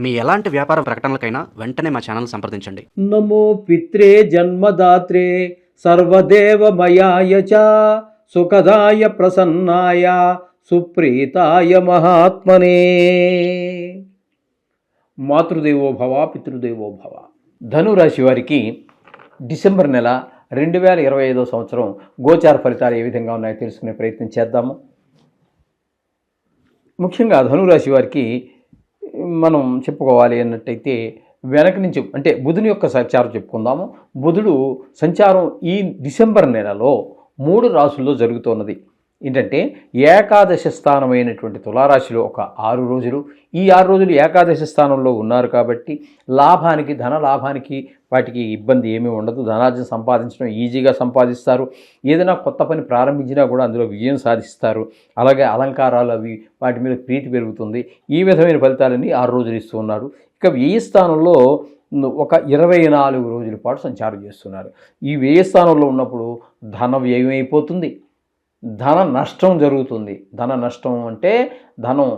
మీ ఎలాంటి వ్యాపార ప్రకటనలకైనా వెంటనే మా ఛానల్ సంప్రదించండి. నమో పిత్రే జన్మదాత్రే సర్వదేవమయాయ చ సుఖదాయ ప్రసన్నాయ సుప్రీతాయ మహాత్మనే. మాతృదేవో భవ పితృదేవో భవ. ధనురాశి వారికి డిసెంబర్ నెల 2025 సంవత్సరం గోచార ఫలితాలు ఏ విధంగా ఉన్నాయో తెలుసుకునే ప్రయత్నం చేద్దాము. ముఖ్యంగా ధనురాశి వారికి మనం చెప్పుకోవాలి అన్నట్టయితే వెనక నుంచి అంటే బుధుని యొక్క సంచారం చెప్పుకుందాము. బుధుడు సంచారం ఈ డిసెంబర్ నెలలో 3 రాశుల్లో జరుగుతున్నది. ఏంటంటే ఏకాదశ స్థానమైనటువంటి తులారాశిలో ఒక 6 రోజులు, ఈ 6 రోజులు ఏకాదశ స్థానంలో ఉన్నారు కాబట్టి లాభానికి ధన లాభానికి వాటికి ఇబ్బంది ఏమీ ఉండదు. ధనార్జన సంపాదించడం ఈజీగా సంపాదిస్తారు. ఏదైనా కొత్త పని ప్రారంభించినా కూడా అందులో విజయం సాధిస్తారు. అలాగే అలంకారాలు అవి వాటి మీద ప్రీతి పెరుగుతుంది. ఈ విధమైన ఫలితాలన్నీ 6 రోజులు ఇస్తూ ఉన్నారు. ఇక వ్యయ స్థానంలో ఒక 24 రోజుల పాటు సంచారం చేస్తున్నారు. ఈ వ్యయ స్థానంలో ఉన్నప్పుడు ధన వ్యయం అయిపోతుంది, ధన నష్టం జరుగుతుంది. ధన నష్టం అంటే ధనం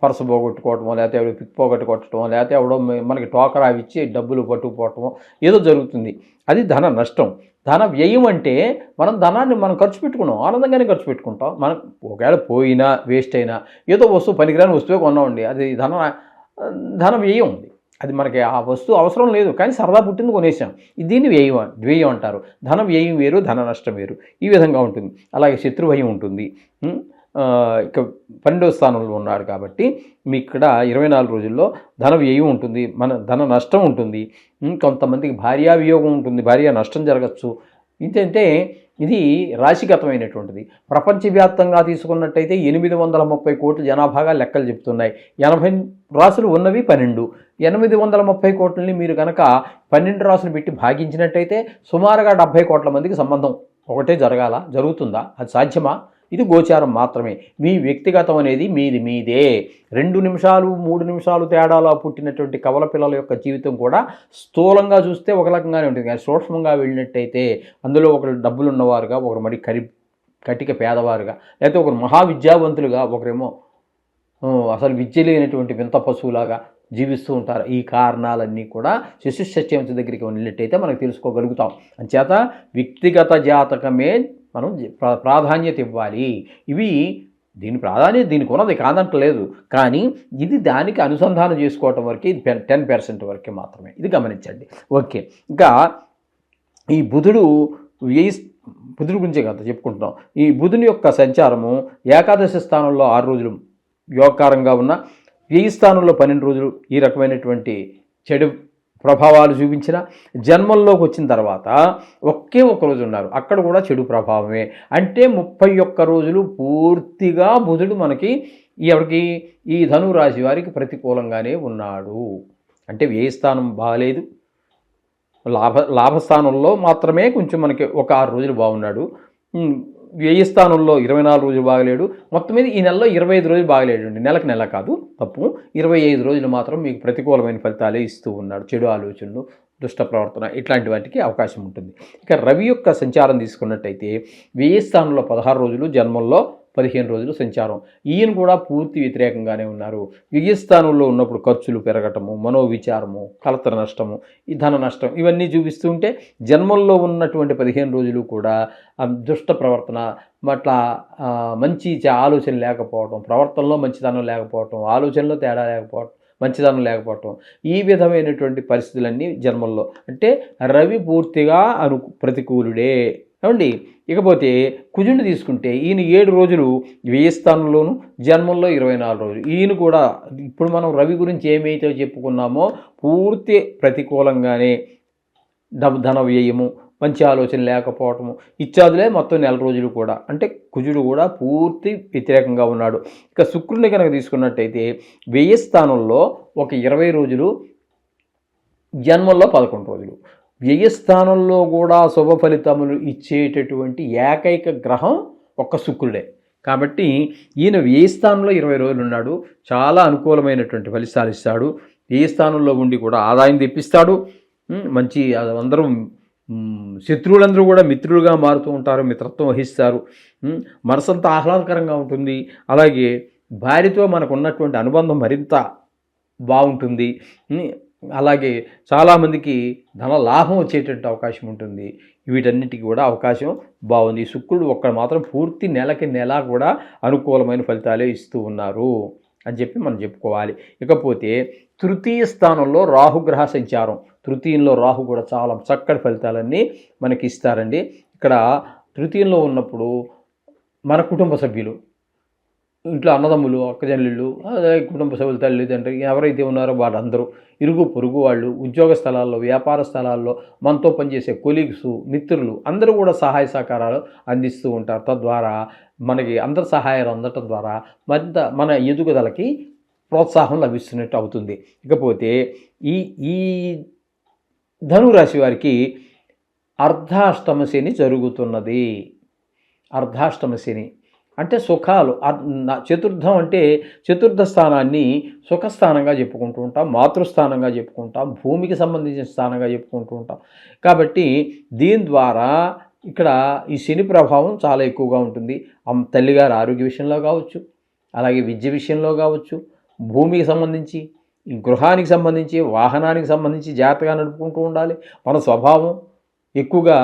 పర్సు పోగొట్టుకోవటమో, లేకపోతే ఎవడో పిక్ పోగొట్టుకోవటమో, లేకపోతే ఎవడో మనకి టోకరా ఇచ్చి డబ్బులు పట్టుకుపోవటమో ఏదో జరుగుతుంది. అది ధన నష్టం. ధన వ్యయం అంటే మనం ధనాన్ని మనం ఖర్చు పెట్టుకున్నాం, ఆనందంగానే ఖర్చు పెట్టుకుంటాం. మనం ఒకవేళ పోయినా వేస్ట్ అయినా ఏదో వస్తువు పనికిరాని వస్తువే కొన్నామండి, అది ధన వ్యయం ఉంది. అది మనకి ఆ వస్తువు అవసరం లేదు కానీ సరదా పుట్టింది కొనేసాం, దీన్ని వ్యయం అంటారు. ధన వ్యయం వేరు, ధన నష్టం వేరు. ఈ విధంగా ఉంటుంది. అలాగే శత్రుభయం ఉంటుంది. ఇక 12వ స్థానంలో ఉన్నారు కాబట్టి మీ ఇక్కడ 24 రోజుల్లో ధన వ్యయం ఉంటుంది, ధన నష్టం ఉంటుంది. కొంతమందికి భార్యా వియోగం ఉంటుంది, భార్య నష్టం జరగచ్చు. ఏంటంటే ఇది రాశిగతమైనటువంటిది. ప్రపంచవ్యాప్తంగా తీసుకున్నట్టయితే 830 కోట్ల జనాభాగా లెక్కలు చెప్తున్నాయి. 80 రాసులు ఉన్నవి 12. 830 కోట్లని మీరు కనుక 12 రాసులు పెట్టి భాగించినట్టయితే సుమారుగా 70 కోట్ల మందికి సంబంధం ఒకటే జరుగుతుందా? అది సాధ్యమా? ఇది గోచారం మాత్రమే. మీ వ్యక్తిగతం అనేది మీదే. 2 నిమిషాలు 3 నిమిషాలు తేడాలో పుట్టినటువంటి కవల పిల్లల యొక్క జీవితం కూడా స్థూలంగా చూస్తే ఒక రకంగానే ఉంటుంది. కానీ సూక్ష్మంగా వెళ్ళినట్టయితే అందులో ఒకరు డబ్బులు ఉన్నవారుగా, ఒకరు మరి కటిక పేదవారుగా, లేకపోతే ఒకరు మహావిద్యావంతులుగా, ఒకరేమో అసలు విద్య లేనటువంటి వింత పశువులాగా జీవిస్తూ ఉంటారు. ఈ కారణాలన్నీ కూడా శిశుసత్యవంతి దగ్గరికి వెళ్ళినట్టయితే మనకు తెలుసుకోగలుగుతాం. అంచేత వ్యక్తిగత జాతకమే మనం ప్రాధాన్యత ఇవ్వాలి. దీని ప్రాధాన్యత దీనికి ఉన్నది కాదంటలేదు, కానీ ఇది దానికి అనుసంధానం చేసుకోవటం వరకు ఇది 10% వరకే మాత్రమే. ఇది గమనించండి. ఓకే, ఇంకా ఈ బుధుడు గురించే కదా చెప్పుకుంటున్నాం. ఈ బుధుని యొక్క సంచారము ఏకాదశ స్థానంలో 6 రోజులు యోగకారంగా ఉన్న, వ్యయ స్థానంలో 12 రోజులు ఈ రకమైనటువంటి చెడు ప్రభావాలు చూపించిన, జన్మంలోకి వచ్చిన తర్వాత ఒకే ఒక రోజు ఉన్నారు, అక్కడ కూడా చెడు ప్రభావమే. అంటే 31 రోజులు పూర్తిగా బుధుడు మనకి ఈ ధనురాశి వారికి ప్రతికూలంగానే ఉన్నాడు. అంటే వ్యయ స్థానం బాగాలేదు, లాభస్థానంలో మాత్రమే కొంచెం మనకి ఒక 6 రోజులు బాగున్నాడు. వ్యయ స్థానంలో 24 రోజులు బాగలేడు. మొత్తం మీద ఈ నెలలో 25 రోజులు బాగలేడు అండి. నెల కాదు, తప్పు. 25 రోజులు మాత్రం మీకు ప్రతికూలమైన ఫలితాలే ఇస్తూ ఉన్నాడు. చెడు ఆలోచనలు, దుష్ట ప్రవర్తన ఇట్లాంటి వాటికి అవకాశం ఉంటుంది. ఇక రవి యొక్క సంచారం తీసుకున్నట్టయితే వ్యయ స్థానంలో 16 రోజులు, జన్మంలో 15 రోజులు సంచారం. ఈయన కూడా పూర్తి వ్యతిరేకంగానే ఉన్నారు. వ్యయ స్థానంలో ఉన్నప్పుడు ఖర్చులు పెరగటము, మనోవిచారము, కలతర నష్టము, ఈ ధన నష్టం ఇవన్నీ చూపిస్తూ ఉంటే, జన్మంలో ఉన్నటువంటి 15 రోజులు కూడా దుష్ట ప్రవర్తన, అట్లా మంచి ఆలోచన లేకపోవటం, ప్రవర్తనలో మంచిదనం లేకపోవటం, ఆలోచనలో తేడా లేకపోవటం, మంచిదనం లేకపోవటం, ఈ విధమైనటువంటి పరిస్థితులన్నీ జన్మల్లో. అంటే రవి పూర్తిగా ప్రతికూలుడే ఏమండి. ఇకపోతే కుజుడిని తీసుకుంటే ఈయన 7 రోజులు వ్యయ స్థానంలోను, జన్మంలో 24 రోజులు. ఈయన కూడా ఇప్పుడు మనం రవి గురించి ఏమైతే చెప్పుకున్నామో పూర్తి ప్రతికూలంగానే ధన వ్యయము, మంచి ఆలోచన లేకపోవటము ఇత్యాదులే మొత్తం 4 రోజులు కూడా. అంటే కుజుడు కూడా పూర్తి వ్యతిరేకంగా ఉన్నాడు. ఇక శుక్రుని కనుక తీసుకున్నట్టయితే వ్యయ స్థానంలో ఒక 20 రోజులు, జన్మంలో 11 రోజులు. వ్యయస్థానంలో కూడా శుభ ఫలితములు ఇచ్చేటటువంటి ఏకైక గ్రహం ఒక్క శుక్రుడే. కాబట్టి ఈయన వ్యయస్థానంలో 20 రోజులు ఉన్నాడు. చాలా అనుకూలమైనటువంటి ఫలితాలు ఇస్తాడు. వ్యయస్థానంలో ఉండి కూడా ఆదాయం తెప్పిస్తాడు. మంచి అందరూ శత్రువులందరూ కూడా మిత్రులుగా మారుతూ ఉంటారు, మిత్రత్వం వహిస్తారు. మనసంతా ఆహ్లాదకరంగా ఉంటుంది. అలాగే భార్యతో మనకు ఉన్నటువంటి అనుబంధం మరింత బాగుంటుంది. అలాగే చాలామందికి ధన లాభం వచ్చేటట్టు అవకాశం ఉంటుంది. వీటన్నిటికీ కూడా అవకాశం బాగుంది. శుక్రుడు ఒక్కడ మాత్రం పూర్తి నెలకి నెల కూడా అనుకూలమైన ఫలితాలే ఇస్తూ ఉన్నారు అని చెప్పి మనం చెప్పుకోవాలి. ఇకపోతే తృతీయ స్థానంలో రాహుగ్రహ సంచారం, తృతీయంలో రాహు కూడా చాలా చక్కటి ఫలితాలన్నీ మనకి ఇస్తారండి. ఇక్కడ తృతీయంలో ఉన్నప్పుడు మన కుటుంబ సభ్యులు, ఇంట్లో అన్నదమ్ములు, అక్కజల్లుళ్ళు, అదే కుటుంబ సభ్యులు, తల్లిదండ్రులు ఎవరైతే ఉన్నారో వాళ్ళందరూ, ఇరుగు పొరుగు వాళ్ళు, ఉద్యోగ స్థలాల్లో, వ్యాపార స్థలాల్లో మనతో పనిచేసే కొలీగ్స్, మిత్రులు అందరూ కూడా సహాయ సహకారాలు అందిస్తూ ఉంటారు. తద్వారా మనకి అందరి సహాయాలు అందటం ద్వారా మరింత మన ఎదుగుదలకి ప్రోత్సాహం లభిస్తున్నట్టు అవుతుంది. ఇకపోతే ఈ ఈ ధనురాశి వారికి అర్ధాష్టమ శని జరుగుతున్నది. అర్ధాష్టమ శని అంటే సుఖాలు. చతుర్థం అంటే చతుర్థ స్థానాన్ని సుఖస్థానంగా చెప్పుకుంటూ ఉంటాం, మాతృస్థానంగా చెప్పుకుంటాం, భూమికి సంబంధించిన స్థానంగా చెప్పుకుంటూ ఉంటాం. కాబట్టి దీని ద్వారా ఇక్కడ ఈ శని ప్రభావం చాలా ఎక్కువగా ఉంటుంది. తల్లిగారి ఆరోగ్య విషయంలో కావచ్చు, అలాగే విద్య విషయంలో కావచ్చు, భూమికి సంబంధించి, ఈ గృహానికి సంబంధించి, వాహనానికి సంబంధించి జాగ్రత్తగా నడుపుకుంటూ ఉండాలి. మన స్వభావం ఎక్కువగా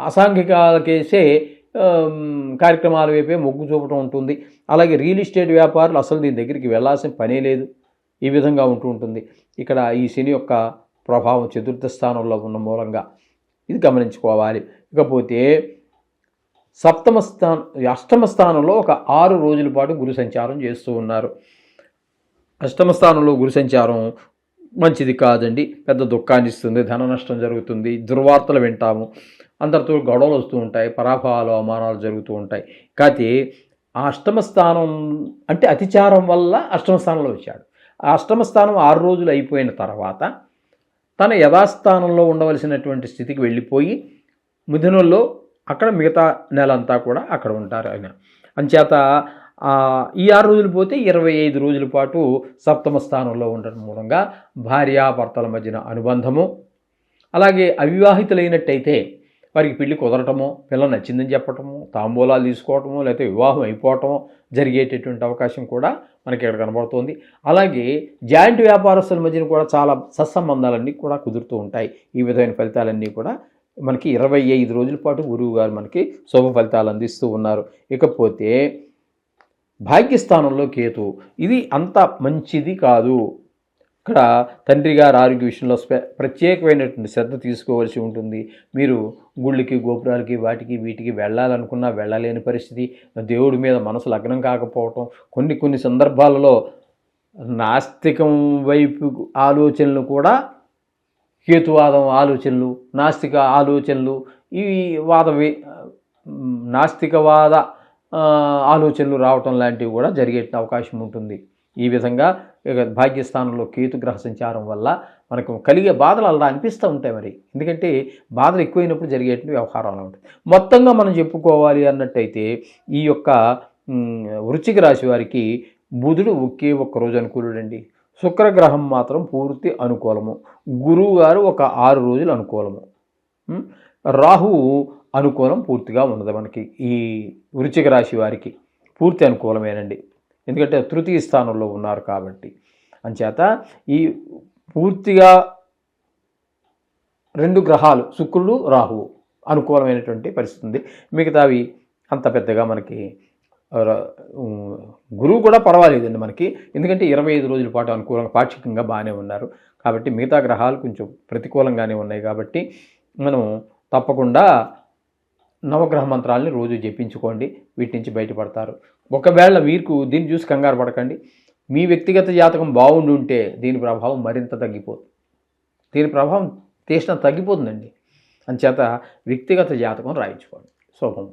అసాంఘికాలకేసే కార్యక్రమాల వైపే మొగ్గు చూపడం ఉంటుంది. అలాగే రియల్ ఎస్టేట్ వ్యాపారులు అసలు దీని దగ్గరికి వెళ్ళాల్సిన పనే లేదు, ఈ విధంగా ఉంటూ ఉంటుంది. ఇక్కడ ఈ శని యొక్క ప్రభావం చతుర్థ స్థానంలో ఉన్న మూలంగా ఇది గమనించుకోవాలి. ఇకపోతే అష్టమ స్థానంలో ఒక 6 రోజుల పాటు గురు సంచారం చేస్తూ ఉన్నారు. అష్టమ స్థానంలో గురు సంచారం మంచిది కాదండి. పెద్ద దుఃఖాన్ని ఇస్తుంది, ధన నష్టం జరుగుతుంది, దుర్వార్తలు వింటాము, అందరితో గొడవలు వస్తూ ఉంటాయి, పరాభవాలు అవమానాలు జరుగుతూ ఉంటాయి. కాకపోతే ఆ అష్టమ స్థానం అంటే అతిచారం వల్ల అష్టమ స్థానంలో వచ్చాడు. ఆ అష్టమ స్థానం 6 రోజులు అయిపోయిన తర్వాత తన యథాస్థానంలో ఉండవలసినటువంటి స్థితికి వెళ్ళిపోయి మిథునంలో అక్కడ మిగతా నెలంతా కూడా అక్కడ ఉంటారు ఆయన. అంచేత ఈ 6 రోజులు పోతే 25 రోజుల పాటు సప్తమ స్థానంలో ఉండడం మూలంగా భార్యాభర్తల మధ్యన అనుబంధము, అలాగే అవివాహితులైనట్టయితే వారికి పెళ్లి కుదరటమో, పిల్ల నచ్చిందని చెప్పటము, తాంబూలాలు తీసుకోవటమో, లేకపోతే వివాహం అయిపోవటమో జరిగేటటువంటి అవకాశం కూడా మనకి ఇక్కడ కనబడుతుంది. అలాగే జాయింట్ వ్యాపారస్తుల మధ్యన కూడా చాలా సత్సంబంధాలన్నీ కూడా కుదురుతూ ఉంటాయి. ఈ విధమైన ఫలితాలన్నీ కూడా మనకి 25 రోజుల పాటు గురువు గారు మనకి శుభ ఫలితాలు అందిస్తూ ఉన్నారు. ఇకపోతే భాగ్యస్థానంలో కేతు, ఇది అంత మంచిది కాదు. ఇక్కడ తండ్రి గారి ఆరోగ్య విషయంలో ప్రత్యేకమైనటువంటి శ్రద్ధ తీసుకోవాల్సి ఉంటుంది. మీరు గుళ్ళకి, గోపురాలకి, వాటికి వీటికి వెళ్ళాలనుకున్నా వెళ్ళలేని పరిస్థితి, దేవుడి మీద మనసు లగ్నం కాకపోవటం, కొన్ని సందర్భాలలో నాస్తికం వైపు ఆలోచనలు కూడా, హేతువాదం ఆలోచనలు, నాస్తిక ఆలోచనలు, ఈ నాస్తికవాద ఆలోచనలు రావటం లాంటివి కూడా జరిగే అవకాశం ఉంటుంది. ఈ విధంగా భాగ్యస్థానంలో కేతు గ్రహ సంచారం వల్ల మనకు కలిగే బాధలు అలా అనిపిస్తూ ఉంటాయి. మరి ఎందుకంటే బాధలు ఎక్కువైనప్పుడు జరిగేటువంటి వ్యవహారాలు ఉంటాయి. మొత్తంగా మనం చెప్పుకోవాలి అన్నట్టయితే ఈ యొక్క వృశ్చిక రాశి వారికి బుధుడు ఒకే ఒక్క రోజు అనుకూలుడండి. శుక్రగ్రహం మాత్రం పూర్తి అనుకూలము, గురువు గారు ఒక 6 రోజులు అనుకూలము, రాహువు అనుకూలం పూర్తిగా ఉన్నది. మనకి ఈ వృశ్చిక రాశి వారికి పూర్తి అనుకూలమేనండి, ఎందుకంటే తృతీయ స్థానంలో ఉన్నారు కాబట్టి. అంచేత ఈ పూర్తిగా 2 గ్రహాలు శుక్రుడు, రాహువు అనుకూలమైనటువంటి పరిస్థితి ఉంది. మిగతావి అంత పెద్దగా మనకి గురువు కూడా పర్వాలేదండి మనకి, ఎందుకంటే 25 రోజుల పాటు అనుకూలంగా పాక్షికంగా బాగానే ఉన్నారు. కాబట్టి మిగతా గ్రహాలు కొంచెం ప్రతికూలంగానే ఉన్నాయి. కాబట్టి మనం తప్పకుండా నవగ్రహ మంత్రాలని రోజు జపించుకోండి, వీటి నుంచి బయటపడతారు. ఒకవేళ మీకు దీన్ని చూసి కంగారు పడకండి, మీ వ్యక్తిగత జాతకం బాగుండి ఉంటే దీని ప్రభావం మరింత తగ్గిపోతుంది, దీని ప్రభావం తీక్షణ తగ్గిపోతుందండి. అంచేత వ్యక్తిగత జాతకం రాయించుకోండి. శుభం.